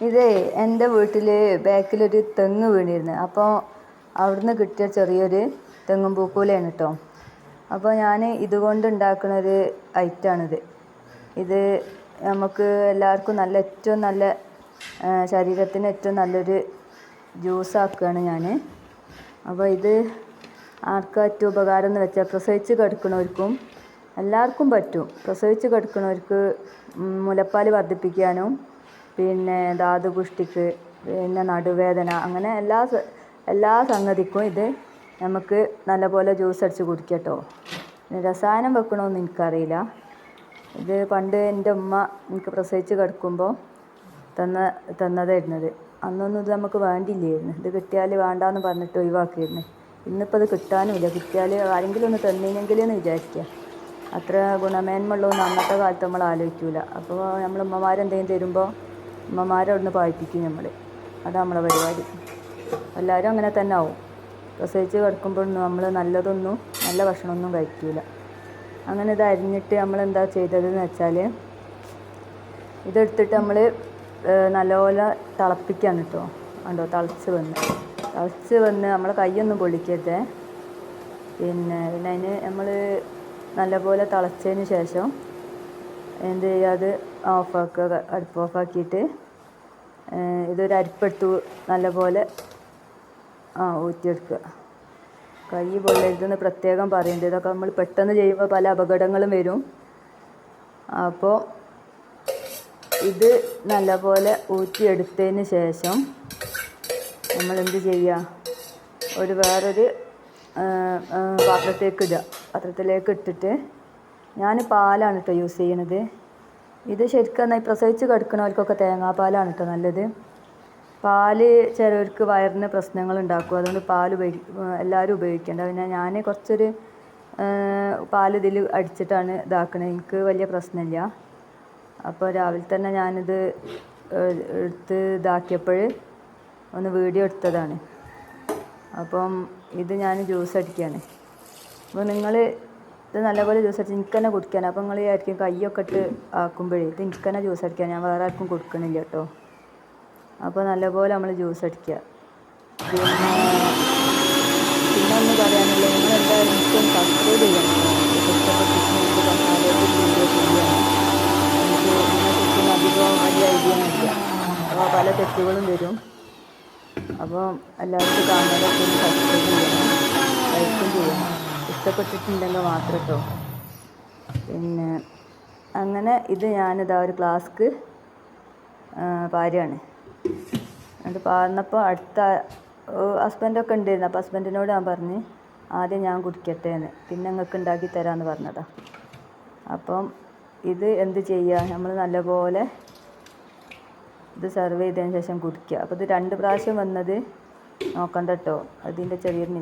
ഇതേ എൻ്റെ വീട്ടിൽ ബാക്കിലൊരു തെങ്ങ് വീണിരുന്നു. അപ്പോൾ അവിടുന്ന് കിട്ടിയ ചെറിയൊരു തെങ്ങും പൂക്കൂലയാണ് കേട്ടോ. അപ്പോൾ ഞാൻ ഇതുകൊണ്ട് ഉണ്ടാക്കുന്നൊരു ഐറ്റമാണിത്. ഇത് നമുക്ക് എല്ലാവർക്കും ഏറ്റവും നല്ല ശരീരത്തിന് ഏറ്റവും നല്ലൊരു ജ്യൂസാക്കുകയാണ് ഞാൻ. അപ്പോൾ ഇത് ആർക്കാ ഏറ്റവും ഉപകാരം എന്ന് വെച്ചാൽ പ്രസവിച്ച് കിടക്കുന്നവർക്കും എല്ലാവർക്കും പറ്റും. പ്രസവിച്ച് കിടക്കുന്നവർക്ക് മുലപ്പാൽ വർദ്ധിപ്പിക്കാനും പിന്നെ ധാതുപുഷ്ടിക്ക് പിന്നെ നടുവേദന അങ്ങനെ എല്ലാ സംഗതിക്കും ഇത് നമുക്ക് നല്ലപോലെ ജ്യൂസ് അടിച്ച് കുടിക്കാം കേട്ടോ. രസായനം വെക്കണമെന്ന് എനിക്കറിയില്ല. ഇത് പണ്ട് എൻ്റെ ഉമ്മ എനിക്ക് പ്രസവിച്ച് കിടക്കുമ്പോൾ തന്നതായിരുന്നത്. അന്നൊന്നും ഇത് നമുക്ക് വേണ്ടില്ലായിരുന്നു. ഇത് കിട്ടിയാൽ വേണ്ടാന്ന് പറഞ്ഞിട്ട് ഒഴിവാക്കിയിരുന്നു. ഇന്നിപ്പോൾ ഇത് കിട്ടാനുമില്ല. കിട്ടിയാൽ ആരെങ്കിലും ഒന്ന് തന്നിനെങ്കിലെന്ന് വിചാരിക്കുക. അത്ര ഗുണമേന്മയുള്ളതൊന്നും അന്നത്തെ കാലത്ത് നമ്മൾ ആലോചിക്കില്ല. അപ്പോൾ നമ്മൾ ഉമ്മമാരെന്തെങ്കിലും തരുമ്പോൾ ഉമ്മമാരെ അവിടുന്ന് പായിപ്പിക്കും നമ്മൾ. അതാണ് നമ്മളെ പരിപാടി. എല്ലാവരും അങ്ങനെ തന്നെ ആവും. പ്രസവിച്ച് കിടക്കുമ്പോഴൊന്നും നമ്മൾ നല്ല ഭക്ഷണമൊന്നും കഴിക്കില്ല. അങ്ങനെ ഇത് അരിഞ്ഞിട്ട് നമ്മളെന്താ ചെയ്തതെന്ന് വെച്ചാൽ ഇതെടുത്തിട്ട് നമ്മൾ നല്ലപോലെ തിളപ്പിക്കാൻ കേട്ടോ. കണ്ടോ തിളച്ച് വന്ന് നമ്മളെ കൈയൊന്നും പൊള്ളിക്കരുത്. പിന്നെ അതിന് നമ്മൾ നല്ലപോലെ തിളച്ചതിന് ശേഷം എന്ത് ചെയ്യുക, അത് ഓഫാക്കുക. അടുപ്പ് ഓഫാക്കിയിട്ട് ഇതൊരു അരിപ്പെടുത്ത് നല്ലപോലെ ഊറ്റിയെടുക്കുക. കൈ പൊള്ളരുതെന്ന് പ്രത്യേകം പറയുന്നുണ്ട്. ഇതൊക്കെ നമ്മൾ പെട്ടെന്ന് ചെയ്യുമ്പോൾ പല അപകടങ്ങളും വരും. അപ്പോൾ ഇത് നല്ലപോലെ ഊറ്റിയെടുത്തതിന് ശേഷം നമ്മൾ എന്ത് ചെയ്യുക, വേറൊരു പാത്രത്തിലേക്ക് ഇട്ടിട്ട് ഞാൻ പാലാണ് കേട്ടോ യൂസ് ചെയ്യണത്. ഇത് ശരിക്കും പ്രസവിച്ച് കിടക്കുന്നവർക്കൊക്കെ തേങ്ങാപ്പാലാണ് കേട്ടോ നല്ലത്. പാല് ചിലവർക്ക് വയറിന് പ്രശ്നങ്ങളുണ്ടാക്കും. അതുകൊണ്ട് എല്ലാവരും ഉപയോഗിക്കേണ്ട. പിന്നെ ഞാൻ കുറച്ചൊരു പാൽ ഇതിൽ അടിച്ചിട്ടാണ് ഇതാക്കണത്. എനിക്ക് വലിയ പ്രശ്നമില്ല. അപ്പോൾ രാവിലെ തന്നെ ഞാനിത് എടുത്ത് ഇതാക്കിയപ്പോൾ ഒന്ന് വീഡിയോ എടുത്തതാണ്. അപ്പം ഇത് ഞാൻ ജ്യൂസ് അടിക്കുകയാണ്. അപ്പോൾ നിങ്ങൾ ഇത് നല്ലപോലെ ജ്യൂസ് അടിച്ച് എനിക്ക് തന്നെ കുടിക്കാൻ. അപ്പോൾ നിങ്ങൾ ആയിരിക്കും കയ്യൊക്കെ ഇട്ട് ആക്കുമ്പോഴേ ഇത് എനിക്ക് തന്നെ ജ്യൂസ് അടിക്കാൻ, ഞാൻ വേറെ ആർക്കും കൊടുക്കണില്ല കേട്ടോ. അപ്പോൾ നല്ലപോലെ നമ്മൾ ജ്യൂസ് അടിക്കുക. പിന്നെ ഒന്ന് പറയാനുള്ളത്, നിങ്ങളെന്തായാലും എനിക്കും സബ്സ്ക്രൈബ് ചെയ്യണം. ഇഷ്ടപ്പെട്ടിട്ടുണ്ടെങ്കിൽ വീഡിയോ ചെയ്യണം. എനിക്ക് ഇതിനെക്കുറിച്ച് അധികം വലിയ ഐഡിയ ഒന്നുമില്ല. അപ്പോൾ പല തെറ്റുകളും വരും. അപ്പോൾ എല്ലാവർക്കും കാണാനൊക്കെ ഒന്ന് സബ്സ്ക്രൈബ് ചെയ്യണം, ലൈക്കും ചെയ്യണം. ഇഷ്ടപ്പെട്ടിട്ടുണ്ടെങ്കിൽ മാത്രം കേട്ടോ. പിന്നെ അങ്ങനെ ഇത് ഞാനിതാ ഒരു ഫ്ലാസ്ക് പാരുകയാണ്. എന്നിട്ട് പാർന്നപ്പോൾ അടുത്ത ഹസ്ബൻഡൊക്കെ ഉണ്ടായിരുന്നു. അപ്പോൾ ഹസ്ബൻഡിനോട് ഞാൻ പറഞ്ഞ് ആദ്യം ഞാൻ കുടിക്കട്ടെ എന്ന്, പിന്നെ നിങ്ങൾക്ക് ഉണ്ടാക്കി തരാമെന്ന് പറഞ്ഞതാണ്. അപ്പം ഇത് എന്ത് ചെയ്യുക, നമ്മൾ നല്ലപോലെ ഇത് സെർവ് ചെയ്തതിന് ശേഷം കുടിക്കുക. അപ്പോൾ ഇത് 2 പ്രാവശ്യം വന്നത് നോക്കണ്ട കേട്ടോ. അതിൻ്റെ ചെറിയൊരു